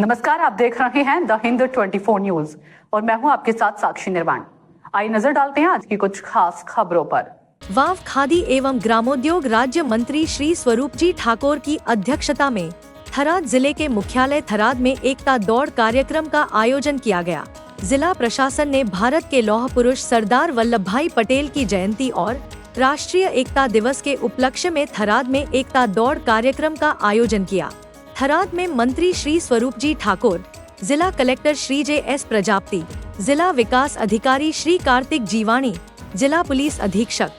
नमस्कार, आप देख रहे हैं द हिंद 24 न्यूज और मैं हूं आपके साथ साक्षी निर्वाण। आइए नजर डालते हैं आज की कुछ खास खबरों पर। वाव खादी एवं ग्रामोद्योग राज्य मंत्री श्री स्वरूपजी ठाकुर की अध्यक्षता में थराद जिले के मुख्यालय थराद में एकता दौड़ कार्यक्रम का आयोजन किया गया। जिला प्रशासन ने भारत के लौह पुरुष सरदार वल्लभ भाई पटेल की जयंती और राष्ट्रीय एकता दिवस के उपलक्ष्य में थराद में एकता दौड़ कार्यक्रम का आयोजन किया। थराद में मंत्री श्री स्वरूपजी ठाकुर, जिला कलेक्टर श्री जे.एस. प्रजापति, जिला विकास अधिकारी श्री कार्तिक जीवाणी, जिला पुलिस अधीक्षक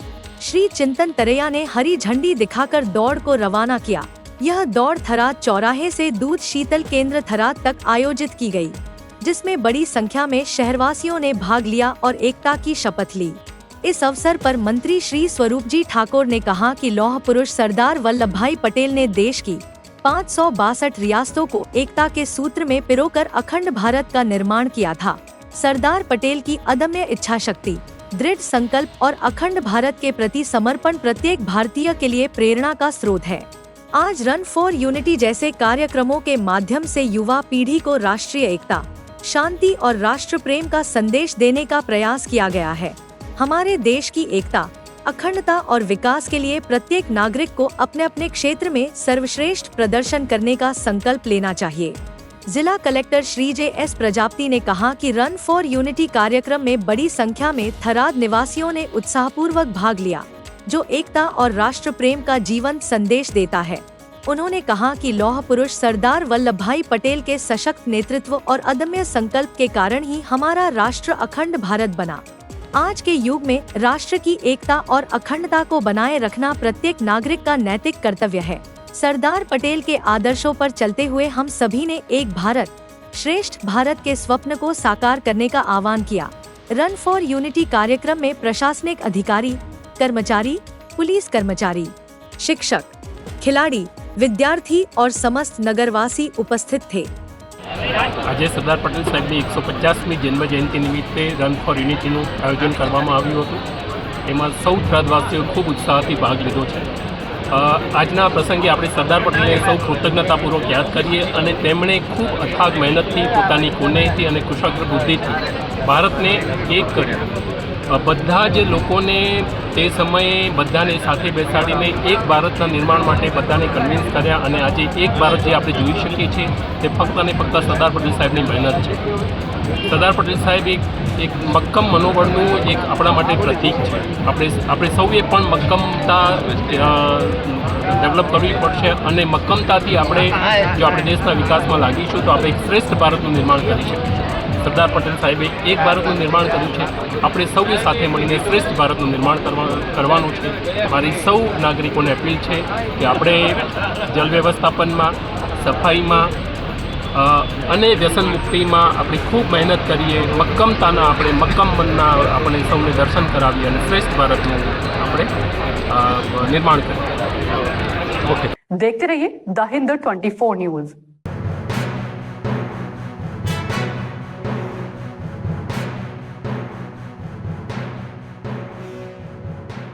श्री चिंतन तरैया ने हरी झंडी दिखाकर दौड़ को रवाना किया। यह दौड़ थराद चौराहे से दूध शीतल केंद्र थराद तक आयोजित की गई, जिसमें बड़ी संख्या में शहरवासियों ने भाग लिया और एकता की शपथ ली। इस अवसर पर मंत्री श्री स्वरूपजी ठाकुर ने कहा कि लौह पुरुष सरदार वल्लभ भाई पटेल ने देश की 562 रियासतों को एकता के सूत्र में पिरोकर अखंड भारत का निर्माण किया था। सरदार पटेल की अदम्य इच्छा शक्ति, दृढ़ संकल्प और अखंड भारत के प्रति समर्पण प्रत्येक भारतीय के लिए प्रेरणा का स्रोत है। आज रन फॉर यूनिटी जैसे कार्यक्रमों के माध्यम से युवा पीढ़ी को राष्ट्रीय एकता, शांति और राष्ट्र प्रेम का संदेश देने का प्रयास किया गया है। हमारे देश की एकता, अखंडता और विकास के लिए प्रत्येक नागरिक को अपने अपने क्षेत्र में सर्वश्रेष्ठ प्रदर्शन करने का संकल्प लेना चाहिए। जिला कलेक्टर श्री जे.एस. प्रजापति ने कहा कि रन फॉर यूनिटी कार्यक्रम में बड़ी संख्या में थराद निवासियों ने उत्साहपूर्वक भाग लिया, जो एकता और राष्ट्र प्रेम का जीवंत संदेश देता है। उन्होंने कहा कि लौह पुरुष सरदार वल्लभ भाई पटेल के सशक्त नेतृत्व और अदम्य संकल्प के कारण ही हमारा राष्ट्र अखंड भारत बना। आज के युग में राष्ट्र की एकता और अखंडता को बनाए रखना प्रत्येक नागरिक का नैतिक कर्तव्य है। सरदार पटेल के आदर्शों पर चलते हुए हम सभी ने एक भारत श्रेष्ठ भारत के स्वप्न को साकार करने का आह्वान किया। रन फॉर यूनिटी कार्यक्रम में प्रशासनिक अधिकारी, कर्मचारी, पुलिस कर्मचारी, शिक्षक, खिलाड़ी, विद्यार्थी और समस्त नगरवासी उपस्थित थे। आज सरदार पटेल साहेबની 150મી જન્મજયંતિ નિમિત્તે રન ફોર યુનિટીનું આયોજન કરવામાં આવ્યું હતું। એમાં સૌ થરાદવાસીઓ ખૂબ ઉત્સાહથી ભાગ લીધો છે। આજના પ્રસંગે આપણે સરદાર પટેલને સૌ કૃતજ્ઞતાપૂર્વક યાદ કરીએ અને તેમણે ખૂબ અથાગ મહેનતથી, પોતાની કુનેહથી અને કુશળ બુદ્ધિથી ભારતને એક કર્યું। બધા જ લોકોને તે સમયે બધાને સાથે બેસાડીને એક ભારતના નિર્માણ માટે બધાને કન્વિન્સ કર્યા અને આજે એક ભારત જે આપણે જોઈ શકીએ છીએ તે ફક્ત અને ફક્ત સરદાર પટેલ સાહેબની મહેનત છે। સરદાર પટેલ સાહેબ એક મક્કમ મનોબળનું એક આપણા માટે પ્રતીક છે। આપણે સૌએ પણ મક્કમતા ડેવલપ કરવી પડશે અને મક્કમતાથી આપણે જો આપણે દેશના વિકાસમાં લાગીશું તો આપણે એક શ્રેષ્ઠ ભારતનું નિર્માણ કરી શકીશું। સરદાર પટેલ સાહેબે એક ભારતનું નિર્માણ કર્યું છે। આપણે સૌએ સાથે મળીને શ્રેષ્ઠ ભારતનું નિર્માણ કરવાનું છે। મારી સૌ નાગરિકોને અપીલ છે કે આપણે જલ વ્યવસ્થાપનમાં, સફાઈમાં અને વ્યસન મુક્તિમાં આપણે ખૂબ મહેનત કરીએ। મક્કમતાના આપણે મક્કમ મનના આપણે સૌને દર્શન કરાવીએ અને શ્રેષ્ઠ ભારતનું આપણે નિર્માણ કરીએ। देखते रहिए द हिंद 24 न्यूज।